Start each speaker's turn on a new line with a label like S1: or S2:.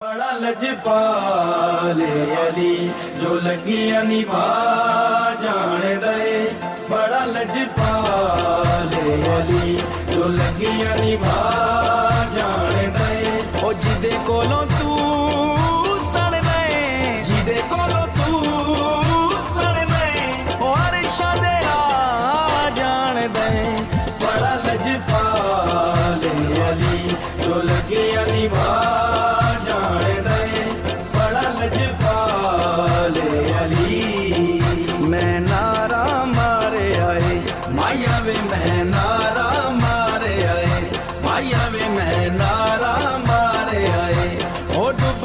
S1: बड़ा लजपाले अली जो लगियां निभा जान दे। बड़ा लजपाले अली जो लगियां निभा जान दे। ओ जिदे कोलों तू सण दे, जिदे कोलों तू सण दे, ओ अरशां दे आ जान दे। बड़ा लजपाले अली जो लगियां निभा मैं नारा मारे आए माया वे, मैं नारा मारे आए माया वे, मैं नारा मारे आए। ओ डूब